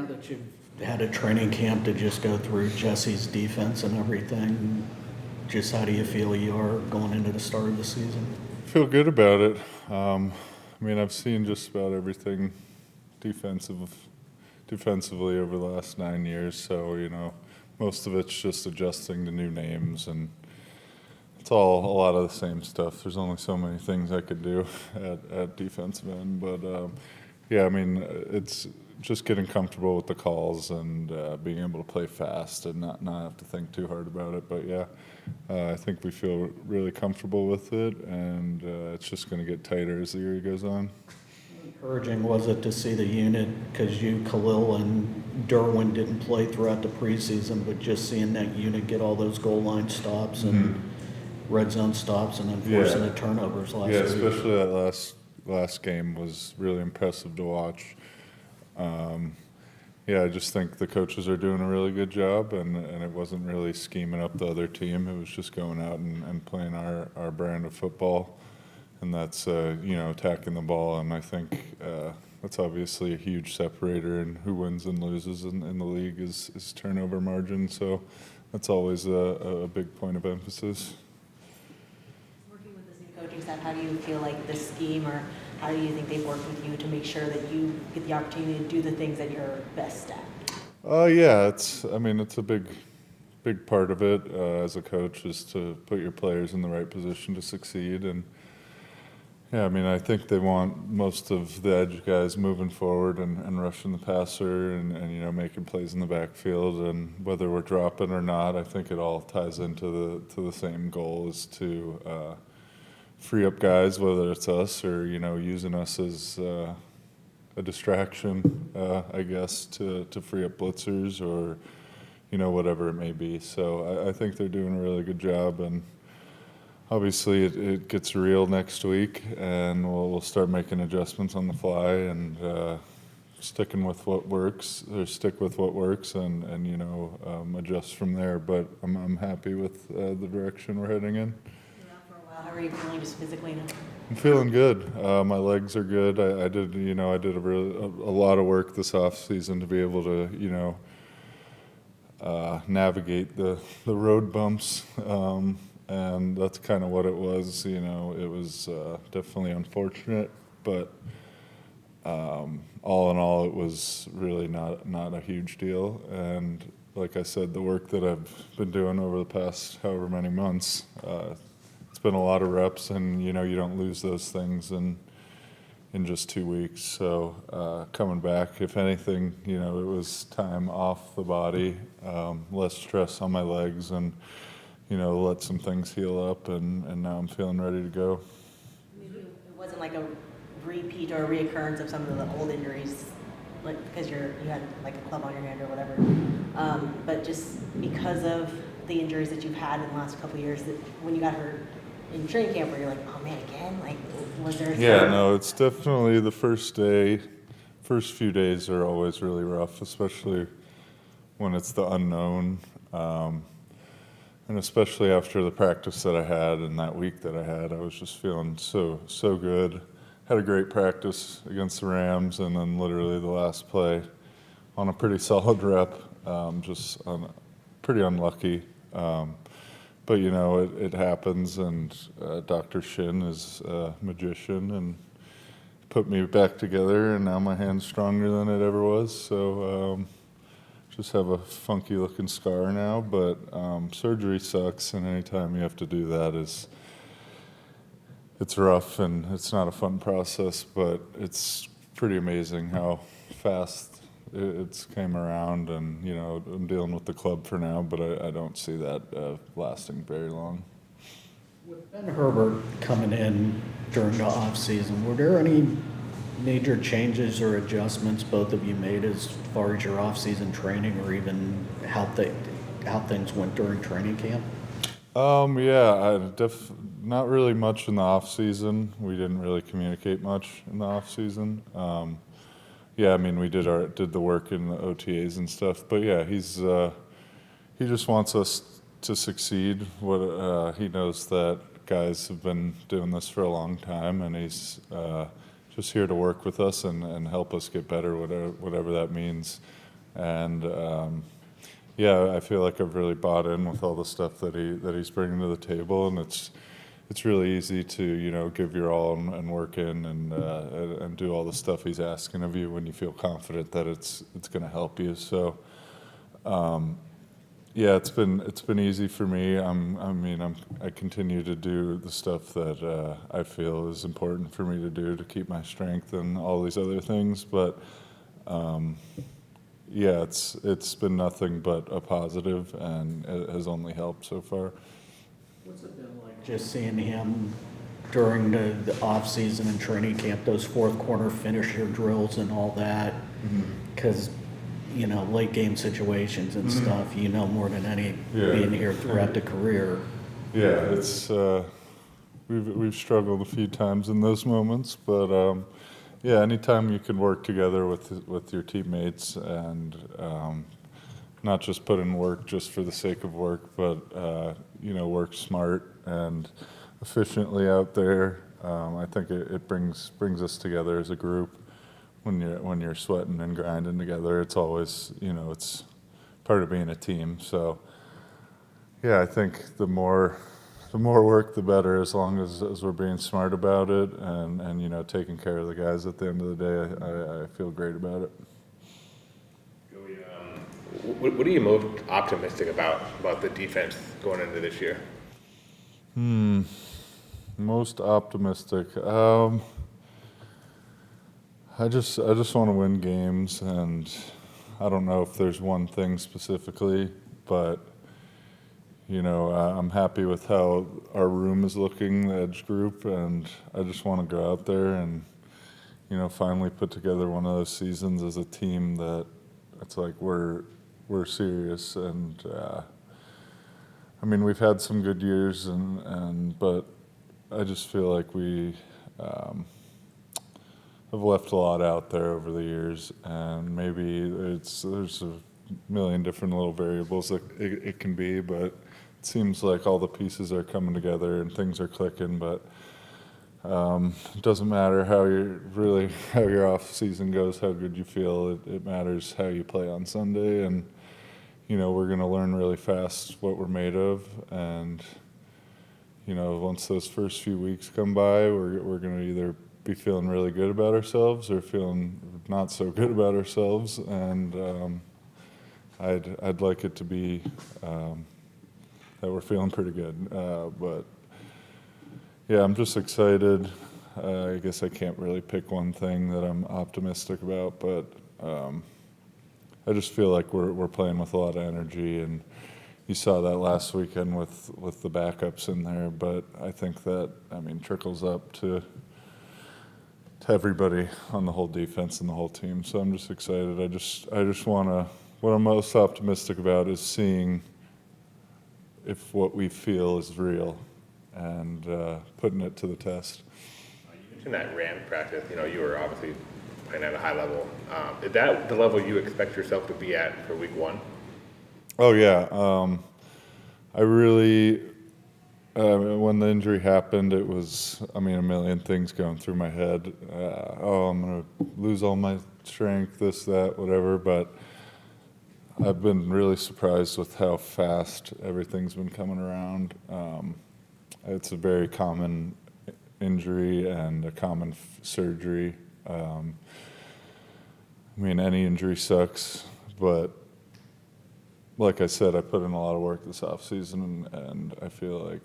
that you've had a training camp to just go through Jesse's defense and everything, just how do you feel you are going into the start of the season? Feel good about it. I've seen just about everything defensively over the last 9 years, so, most of it's just adjusting to new names, and it's all a lot of the same stuff. There's only so many things I could do at defensive end, but it's just getting comfortable with the calls and being able to play fast and not have to think too hard about it. But I think we feel really comfortable with it, and it's just going to get tighter as the year goes on. Encouraging was it to see the unit, because you, Khalil, and Derwin didn't play throughout the preseason, but just seeing that unit get all those goal line stops and red zone stops and then forcing the turnovers last week. Yeah, especially that last game was really impressive to watch. I just think the coaches are doing a really good job, and it wasn't really scheming up the other team. It was just going out and playing our brand of football, and that's attacking the ball. And I think that's obviously a huge separator in who wins and loses in the league is turnover margin. So that's always a big point of emphasis. Working with this new coaching staff, how do you feel like this scheme, or how do you think they've worked with you to make sure that you get the opportunity to do the things that you're best at? It's a big part of it as a coach is to put your players in the right position to succeed. And I think they want most of the edge guys moving forward and rushing the passer and making plays in the backfield. And whether we're dropping or not, I think it all ties into the same goal, is to free up guys, whether it's us or using us as a distraction, I guess, to free up blitzers or whatever it may be. So I think they're doing a really good job, and obviously it gets real next week, and we'll start making adjustments on the fly and stick with what works, and adjust from there. But I'm happy with the direction we're heading in. How are you feeling just physically now? I'm feeling good. My legs are good. I did a lot of work this off season to be able to navigate the road bumps, and that's kind of what it was. It was definitely unfortunate, but all in all, it was really not a huge deal. And like I said, the work that I've been doing over the past however many months. It's been a lot of reps, and you don't lose those things in just 2 weeks. So coming back, if anything, it was time off the body, less stress on my legs, and let some things heal up, and now I'm feeling ready to go. Maybe it wasn't like a repeat or a reoccurrence of some of the old injuries, like because you had like a club on your hand or whatever, but just because of the injuries that you've had in the last couple of years, that when you got hurt in training camp, where you're like, oh man, again? Like, was there? It's definitely the first few days are always really rough, especially when it's the unknown, and especially after the practice that I had and that week that I had, I was just feeling so good. Had a great practice against the Rams, and then literally the last play on a pretty solid rep, just pretty unlucky. But it happens, and Dr. Shin is a magician and put me back together, and now my hand's stronger than it ever was. So just have a funky looking scar now, but surgery sucks, and anytime you have to do that it's rough, and it's not a fun process, but it's pretty amazing how fast it's came around, and I'm dealing with the club for now, but I don't see that lasting very long. With Ben Herbert coming in during the offseason, were there any major changes or adjustments both of you made as far as your offseason training, or even how things went during training camp? Not really much in the offseason. We didn't really communicate much in the offseason. We did the work in the OTAs and stuff, but he just wants us to succeed. He knows that guys have been doing this for a long time, and he's just here to work with us and help us get better, whatever that means. And yeah, I feel like I've really bought in with all the stuff that he's bringing to the table, and it's really easy to give your all and work in and do all the stuff he's asking of you when you feel confident that it's going to help you. So yeah, it's been easy for me. I continue to do the stuff that I feel is important for me to do to keep my strength and all these other things, but yeah, it's been nothing but a positive, and it has only helped so far. What's it been like just seeing him during the off-season and training camp, those fourth quarter finisher drills and all that? Because, late game situations and stuff, more than any being here throughout the career. Yeah, it's we've struggled a few times in those moments, but yeah, anytime you can work together with your teammates and not just put in work just for the sake of work, but work smart and efficiently out there. I think it brings us together as a group. When you're sweating and grinding together, it's always it's part of being a team. So yeah, I think the more work, the better, as long as we're being smart about it and taking care of the guys at the end of the day. I feel great about it. Joey, what are you most optimistic about the defense going into this year? Most optimistic. I just want to win games, and I don't know if there's one thing specifically, but I'm happy with how our room is looking, the edge group, and I just want to go out there and finally put together one of those seasons as a team that it's like we're serious. And we've had some good years, but I just feel like we have left a lot out there over the years, and maybe there's a million different little variables that it can be, but it seems like all the pieces are coming together and things are clicking. But it doesn't matter how your off season goes, how good you feel. It matters how you play on Sunday, and we're going to learn really fast what we're made of. And once those first few weeks come by, we're going to either be feeling really good about ourselves or feeling not so good about ourselves. And I'd like it to be that we're feeling pretty good. But yeah, I'm just excited. I guess I can't really pick one thing that I'm optimistic about, but I just feel like we're playing with a lot of energy, and you saw that last weekend with the backups in there. But I think that trickles up to everybody on the whole defense and the whole team. So I'm just excited. I just want to. What I'm most optimistic about is seeing if what we feel is real and putting it to the test. You mentioned that Ram practice. You were obviously playing at a high level. Is that the level you expect yourself to be at for week one? Oh yeah. I really. When the injury happened, it was, a million things going through my head. I'm going to lose all my strength, this, that, whatever. But I've been really surprised with how fast everything's been coming around. It's a very common injury and a common surgery. Any injury sucks, but like I said, I put in a lot of work this offseason, and I feel like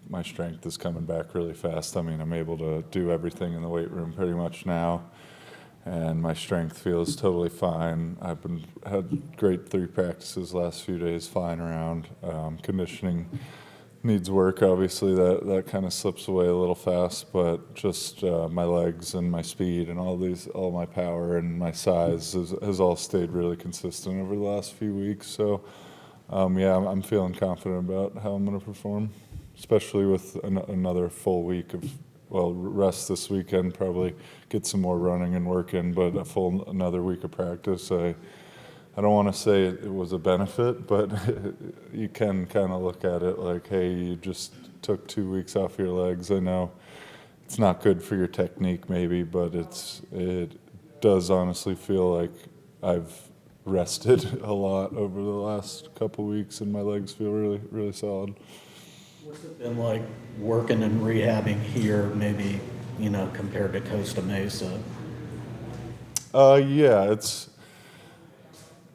my strength is coming back really fast. I'm able to do everything in the weight room pretty much now, and my strength feels totally fine. Had great 3 practices last few days flying around. Conditioning needs work, obviously. That kind of slips away a little fast, but just my legs and my speed and all my power and my size has all stayed really consistent over the last few weeks. So yeah, I'm feeling confident about how I'm going to perform, especially with another full week of rest this weekend, probably get some more running and work in, but another week of practice. I don't want to say it was a benefit, but you can kind of look at it like, hey, you just took 2 weeks off your legs. I know it's not good for your technique maybe, but it does honestly feel like I've rested a lot over the last couple weeks, and my legs feel really, really solid. What's it been like working and rehabbing here, maybe, compared to Costa Mesa? Yeah,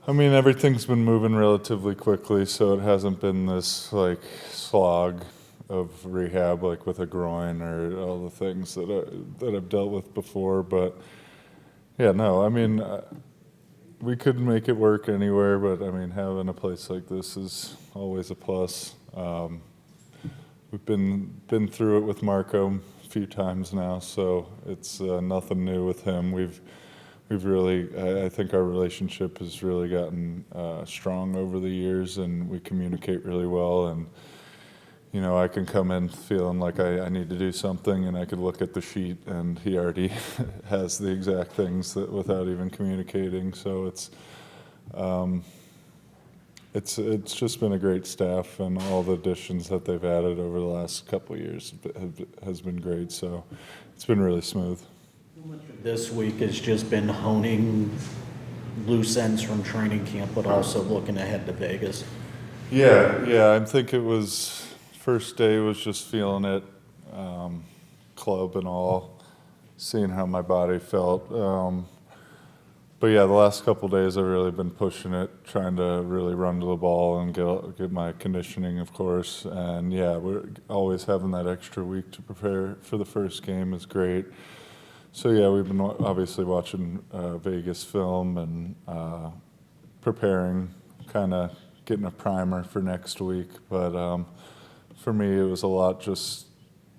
everything's been moving relatively quickly, so it hasn't been this like slog of rehab, like with a groin or all the things that I've dealt with before. But yeah, no, we could make it work anywhere, but having a place like this is always a plus. We've been through it with Marco a few times now, so it's nothing new with him. We've really, I think our relationship has really gotten strong over the years, and we communicate really well. And I can come in feeling like I need to do something, and I could look at the sheet, and he already has the exact things that without even communicating. So it's just been a great staff, and all the additions that they've added over the last couple of years has been great. So it's been really smooth. This week has just been honing loose ends from training camp, but also looking ahead to Vegas. Yeah, I think it was first day was just feeling it, club and all, seeing how my body felt. But yeah, the last couple of days I've really been pushing it, trying to really run to the ball and get my conditioning, of course. And yeah, we're always having that extra week to prepare for the first game is great. So yeah, we've been obviously watching Vegas film and preparing, kind of getting a primer for next week. But for me, it was a lot just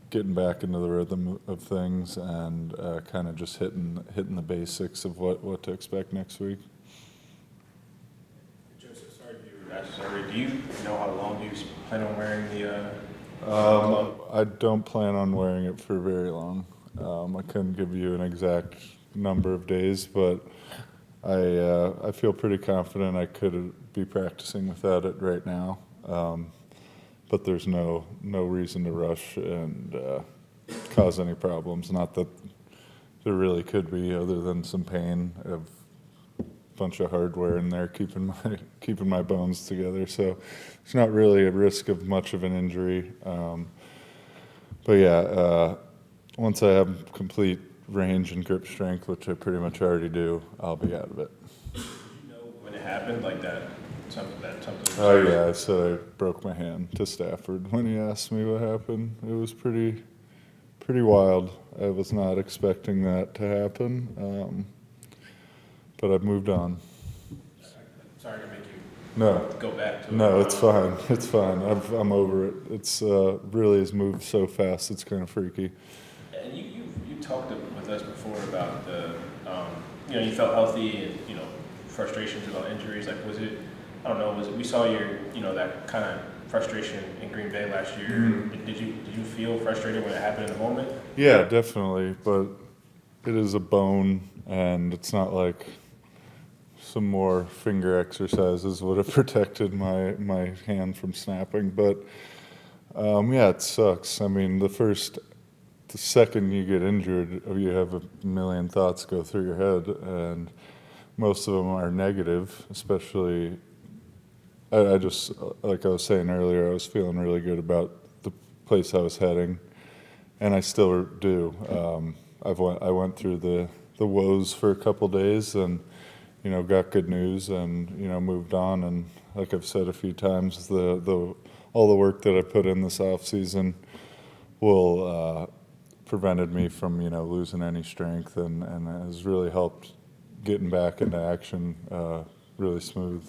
getting back into the rhythm of things and kind of just hitting the basics of what to expect next week. Joseph, sorry if you were asked already. Do you know how long you plan on wearing the I don't plan on wearing it for very long. I couldn't give you an exact number of days, but I feel pretty confident I could be practicing without it right now. But there's no reason to rush and cause any problems. Not that there really could be, other than some pain. I have a bunch of hardware in there keeping my bones together, so it's not really a risk of much of an injury. But yeah, once I have complete range and grip strength, which I pretty much already do, I'll be out of it. Do you know when it happened, like that? Something. Oh yeah, I said I broke my hand to Stafford when he asked me what happened. It was pretty wild. I was not expecting that to happen, but I've moved on. Sorry to make you No, go back to it. no, it's fine. It's fine. I'm over it. It's really has moved so fast. It's kind of freaky. And you talked with us before about the you felt healthy and frustrations about injuries. Like, was it? I don't know. Was it? We saw your that kind of frustration in Green Bay last year. Mm-hmm. Did you feel frustrated when it happened in the moment? Yeah, definitely. But it is a bone, and it's not like some more finger exercises would have protected my hand from snapping. But yeah, it sucks. The second you get injured, you have a million thoughts go through your head, and most of them are negative, especially. I just, like I was saying earlier, I was feeling really good about the place I was heading, and I still do. I went through the woes for a couple days, and got good news, and moved on. And like I've said a few times, all the work that I put in this offseason will prevented me from losing any strength, and has really helped getting back into action really smooth.